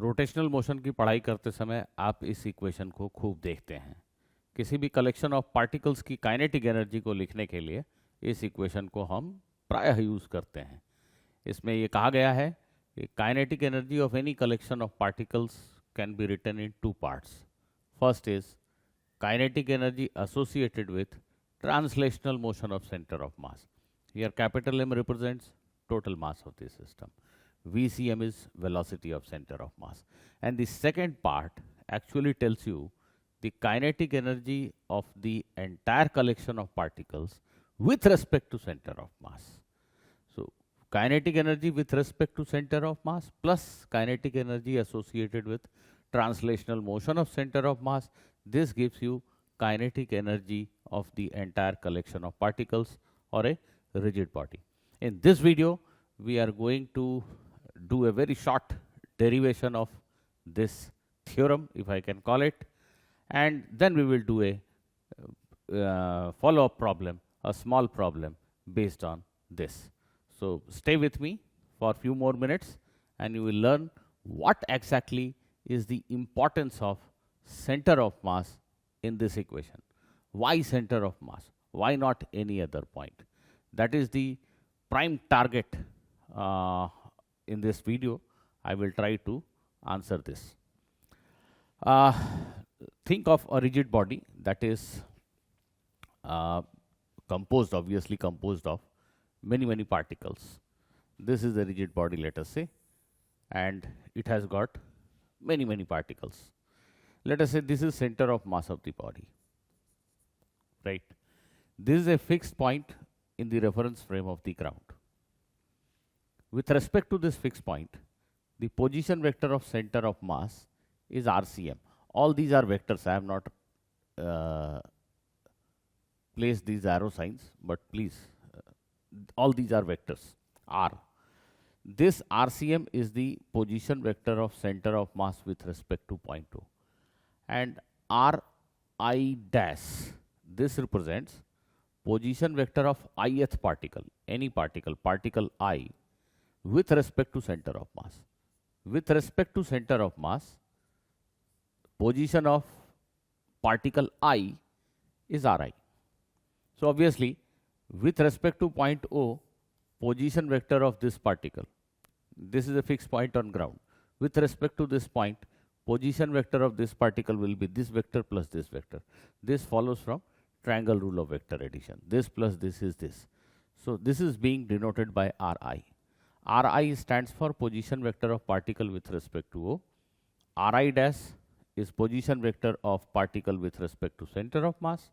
Rotational motion की पढ़ाई करते समय आप इस इक्वेशन को खूब देखते हैं। किसी भी कलेक्शन ऑफ पार्टिकल्स की काइनेटिक एनर्जी को लिखने के लिए इस इक्वेशन को हम प्रायः यूज़ करते हैं। इसमें ये कहा गया है कि kinetic energy of any collection of particles can be written in two parts. First is kinetic energy associated with translational motion of center of mass. Here capital M represents total mass of the system. VCM is velocity of center of mass. And the second part actually tells you the kinetic energy of the entire collection of particles with respect to center of mass. So kinetic energy with respect to center of mass plus kinetic energy associated with translational motion of center of mass. This gives you kinetic energy of the entire collection of particles or a rigid body. In this video, we are going to do a very short derivation of this theorem, if I can call it, and then we will do a follow-up problem, a small problem based on this. So stay with me for a few more minutes and you will learn what exactly is the importance of center of mass in this equation. Why center of mass? Why not any other point? That is the prime target in this video. I will try to answer this. Think of a rigid body that is obviously composed of many particles. This is a rigid body, let us say, and it has got many particles. Let us say this is center of mass of the body, right? This is a fixed point in the reference frame of the ground. With respect to this fixed point, the position vector of center of mass is RCM. All these are vectors. I have not placed these arrow signs, but please, all these are vectors. R. This RCM is the position vector of center of mass with respect to point O. And Ri dash, this represents position vector of ith particle, any particle, particle I, with respect to center of mass. With respect to center of mass, position of particle I is Ri. So obviously, with respect to point O, position vector of this particle, this is a fixed point on ground. With respect to this point, position vector of this particle will be this vector plus this vector. This follows from triangle rule of vector addition. This plus this is this. So this is being denoted by Ri. Ri stands for position vector of particle with respect to O. Ri dash is position vector of particle with respect to center of mass,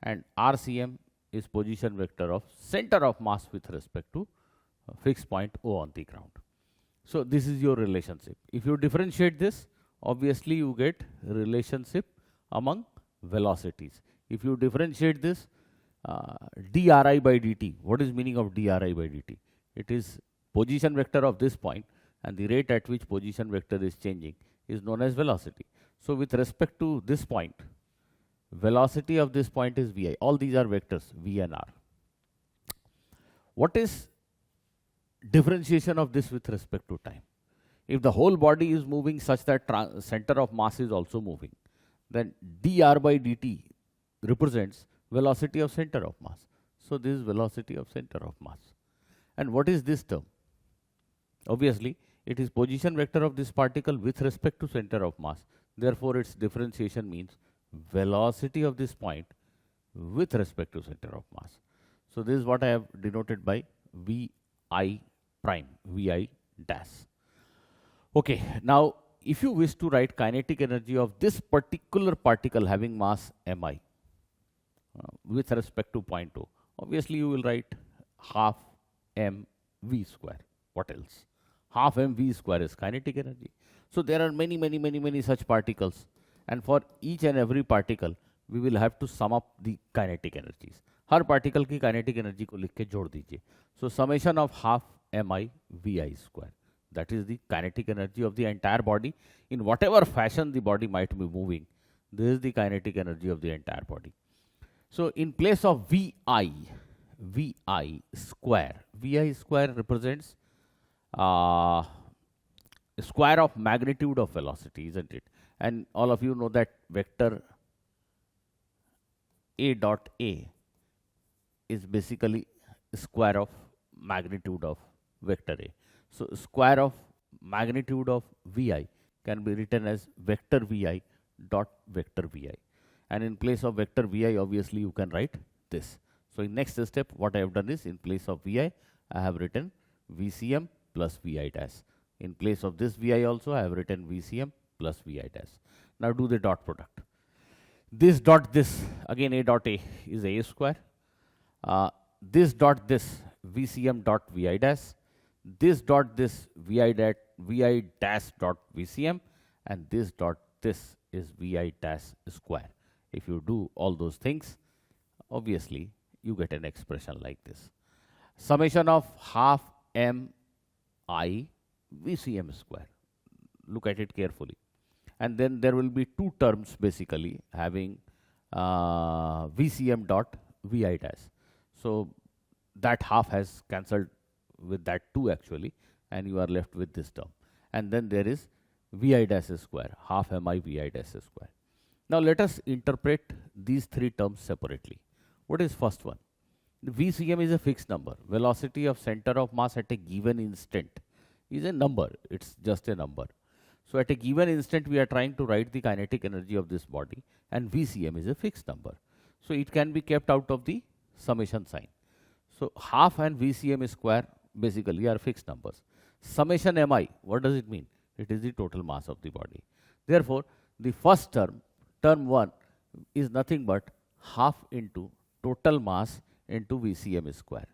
and RCM is position vector of center of mass with respect to fixed point O on the ground. So this is your relationship. If you differentiate this, obviously you get relationship among velocities. If you differentiate this, dri by dt, what is meaning of dri by dt? It is position vector of this point, and the rate at which position vector is changing is known as velocity. So with respect to this point, velocity of this point is vi. All these are vectors, v and r. What is differentiation of this with respect to time? If the whole body is moving such that center of mass is also moving, then dr by dt represents velocity of center of mass. So this is velocity of center of mass. And what is this term? Obviously, it is position vector of this particle with respect to center of mass. Therefore, its differentiation means velocity of this point with respect to center of mass. So this is what I have denoted by vi prime, vi dash. Okay, now if you wish to write kinetic energy of this particular particle having mass mi with respect to point O, obviously you will write half mv square. What else? Half mv square is kinetic energy. So there are many such particles, and for each and every particle we will have to sum up the kinetic energies. Her particle की kinetic energy को लिख के जोड़ दीजिए. So summation of half mi vi square. That is the kinetic energy of the entire body. In whatever fashion the body might be moving, this is the kinetic energy of the entire body. So in place of vi square represents square of magnitude of velocity, isn't it? And all of you know that vector A dot A is basically square of magnitude of vector A. So square of magnitude of Vi can be written as vector Vi dot vector Vi. And in place of vector Vi, obviously you can write this. So in next step, what I have done is, in place of Vi, I have written VCM plus Vi dash. In place of this Vi also, I have written VCM plus Vi dash. Now do the dot product. This dot this, again A dot A is A square. This dot this, VCM dot Vi dash. This dot this, Vi dash dot VCM. And this dot this is Vi dash square. If you do all those things, obviously you get an expression like this. Summation of half mi VCM square. Look at it carefully. And then there will be two terms basically having VCM dot Vi dash. So that half has cancelled with that 2 actually, and you are left with this term. And then there is Vi dash square, half mi Vi dash square. Now let us interpret these three terms separately. What is first one? The VCM is a fixed number. Velocity of center of mass at a given instant is a number. It's just a number. So at a given instant, we are trying to write the kinetic energy of this body, and VCM is a fixed number. So it can be kept out of the summation sign. So half and VCM square basically are fixed numbers. Summation mi, what does it mean? It is the total mass of the body. Therefore, the first term, term 1, is nothing but half into total mass into VCM square.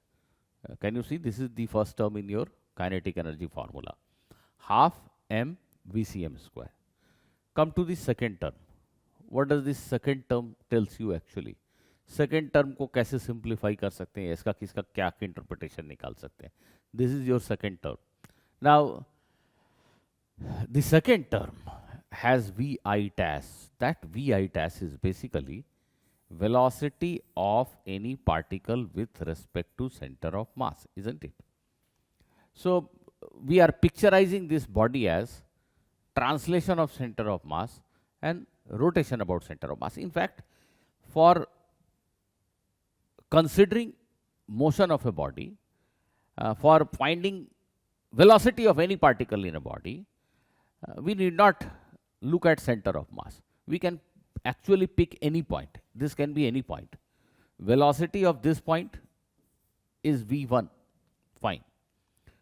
Can you see? This is the first term in your kinetic energy formula. Half m VCM square. Come to the second term. What does this second term tells you actually? Second term को कैसे simplify कर सकते हैं? इसका किसका क्या interpretation निकाल सकते हैं? This is your second term. Now, the second term has Vi dash. That Vi dash is basically velocity of any particle with respect to center of mass, isn't it? So we are picturizing this body as translation of center of mass and rotation about center of mass. In fact, for considering motion of a body, for finding velocity of any particle in a body, we need not look at center of mass. We can actually pick any point. This can be any point. Velocity of this point is V1. Fine.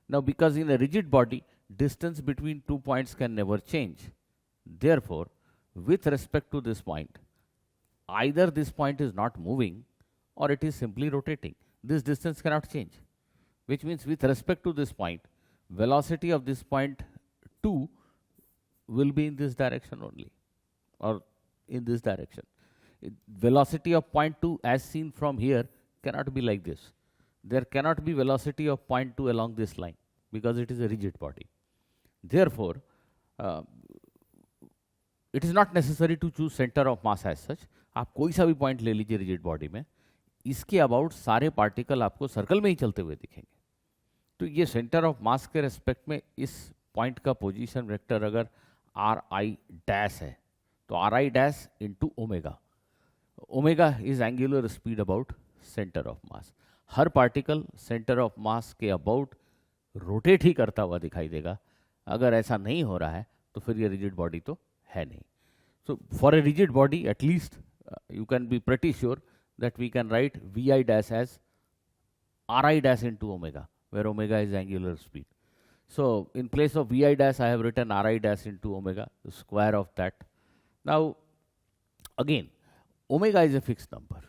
Now, because in a rigid body, distance between 2 points can never change. Therefore, with respect to this point, either this point is not moving or it is simply rotating. This distance cannot change, which means with respect to this point, velocity of this point 2 will be in this direction only, or in this direction. Velocity of point 2 as seen from here cannot be like this. There cannot be velocity of point 2 along this line because it is a rigid body. Therefore, it is not necessary to choose center of mass as such. आप कोई सा भी point ले लीजिए rigid body में, इसके about सारे particle आपको सर्कल में ही चलते हुए दिखेंगे. तो ये सेंटर ऑफ मास के रेस्पेक्ट में इस पॉइंट का पोजीशन वेक्टर अगर आर आई डैश है तो are I dash into omega. Omega is angular speed about centre of mass. Her particle centre of मास के अबाउट रोटेट ही करता हुआ दिखाई देगा. अगर ऐसा नहीं हो रहा है तो फिर ये रिजिड बॉडी तो है नहीं. So for a rigid body at least you can be pretty sure that we can write Vi dash as Ri dash into omega, where omega is angular speed. So in place of Vi dash, I have written Ri dash into omega, the square of that. Now, again, omega is a fixed number.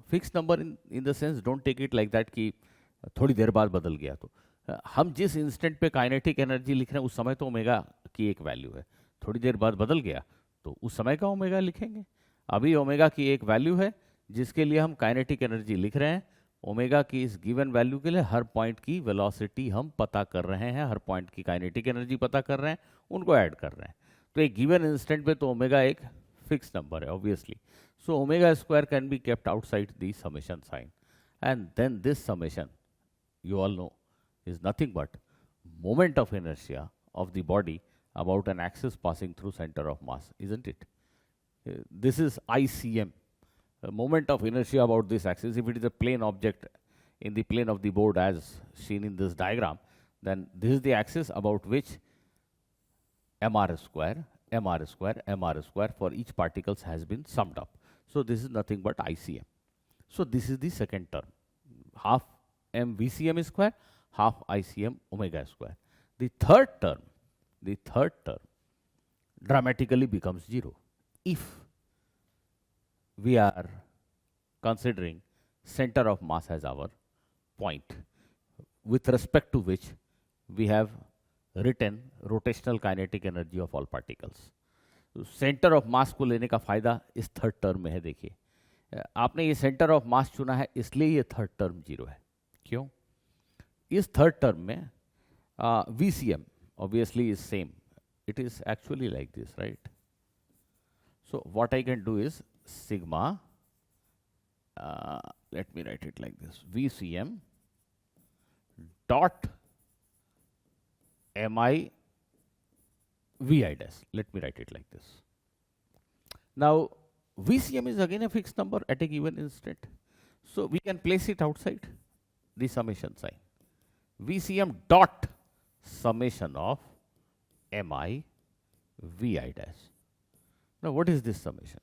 Fixed number in the sense, don't take it like that कि थोड़ी देर बाद बदल गया तो. हम जिस instant पे kinetic energy लिख रहे हैं उस समय तो ओमेगा की एक वैल्यू है. थोड़ी देर बाद बदल गया तो उस समय का ओमेगा लिखेंगे. अभी ओमेगा की एक वैल्यू है जिसके लिए हम काइनेटिक एनर्जी लिख रहे हैं. ओमेगा की इस गिवन वैल्यू के लिए हर पॉइंट की वेलोसिटी हम पता कर रहे हैं, हर पॉइंट की काइनेटिक एनर्जी पता कर रहे हैं, उनको ऐड कर रहे हैं. तो एक गिवन इंस्टेंट पे तो ओमेगा एक फिक्स नंबर है obviously. So omega square can be kept outside the summation sign, and then this summation you all know is nothing but moment of inertia of the body about an axis passing through center of mass, isn't it? This is ICM, moment of inertia about this axis. If it is a plane object in the plane of the board as seen in this diagram, then this is the axis about which mr square, mr square, mr square for each particles has been summed up. So this is nothing but ICM. So this is the second term, half m VCM square, half ICM omega square. The third term dramatically becomes 0 if we are considering center of mass as our point with respect to which we have written rotational kinetic energy of all particles. तो centre of मास को लेने का फायदा इस third term में है. देखिए आपने ये सेंटर ऑफ मास चुना है इसलिए ये थर्ड टर्म 0 है. क्यों? इस थर्ड टर्म में VCM obviously is same. It is actually like this, right? So what I can do is sigma, let me write it like this, VCM dot mi vi dash. Let me write it like this. Now VCM is again a fixed number at a given instant, so we can place it outside the summation sign. VCM dot summation of mi vi dash. Now what is this summation?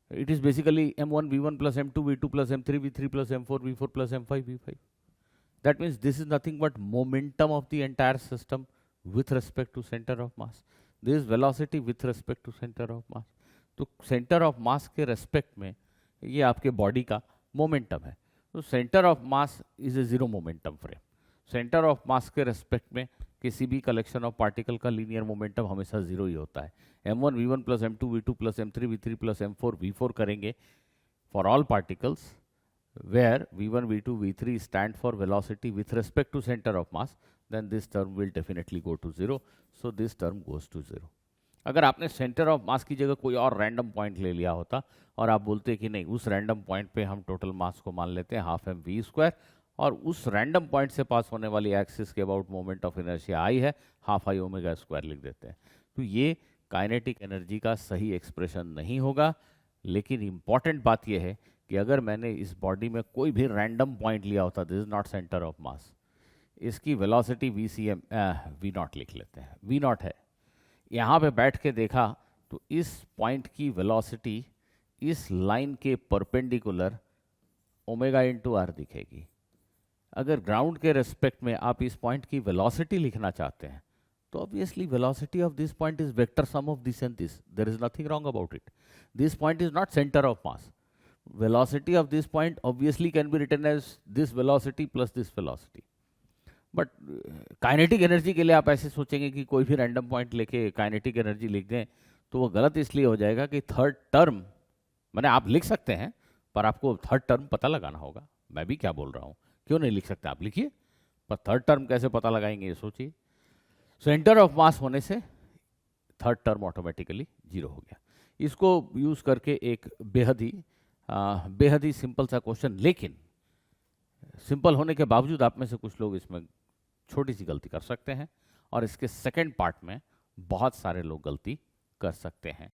It is basically m1 v1 plus m2 v2 plus m3 v3 plus m4 v4 plus m5 v5. That means this is nothing but momentum of the entire system with respect to center of mass. This is velocity with respect to center of mass. तो center of mass के respect में ये आपके body का momentum है. तो center of mass is a zero momentum frame. Center of mass के respect में किसी भी collection of particle का linear momentum हमेशा zero ही होता है. m1 v1 plus m2 v2 plus m3 v3 plus m4 v4 करेंगे for all particles where v1 v2 v3 stand for velocity with respect to center of mass, then this term will definitely go to 0. So this term goes to 0. अगर आपने centre of मास की जगह कोई और random point ले लिया होता और आप बोलते कि नहीं उस रैंडम पॉइंट पे हम टोटल मास को मान लेते हैं हाफ एम वी स्क्वायर और उस रैंडम पॉइंट से पास होने वाली एक्सिस के about moment of inertia I है हाफ आई ओमेगा स्क्वायर लिख देते हैं. तो ये काइनेटिक एनर्जी का सही एक्सप्रेशन नहीं होगा. लेकिन इंपॉर्टेंट बात यह है कि अगर मैंने इस बॉडी में कोई भी रैंडम पॉइंट लिया होता, this is not centre of मास, इसकी वेलोसिटी VCM वी नॉट लिख लेते हैं, वी नॉट है. यहाँ पे बैठ के देखा तो इस पॉइंट की वेलोसिटी इस लाइन के परपेंडिकुलर ओमेगा इंटू आर दिखेगी. अगर ग्राउंड के रेस्पेक्ट में आप इस पॉइंट की वेलोसिटी लिखना चाहते हैं तो obviously velocity of this point is vector sum of this and this. There is nothing wrong about it. This point is not centre of mass. velocity of this point obviously can be written as this velocity plus this velocity. But kinetic energy के लिए आप ऐसे सोचेंगे कि कोई भी random point लेके kinetic energy लिख दें तो वो गलत इसलिए हो जाएगा कि थर्ड टर्म मैंने आप लिख सकते हैं पर आपको थर्ड टर्म पता लगाना होगा. मैं भी क्या बोल रहा हूँ, क्यों नहीं लिख सकते आप लिखिए, पर थर्ड टर्म कैसे पता लगाएंगे ये सोचिए. सेंटर ऑफ मास होने से थर्ड टर्म ऑटोमेटिकली 0 हो गया. इसको यूज करके एक बेहद ही सिंपल सा क्वेश्चन, लेकिन सिंपल होने के बावजूद आप में से कुछ लोग इसमें छोटी सी गलती कर सकते हैं और इसके सेकंड पार्ट में बहुत सारे लोग गलती कर सकते हैं.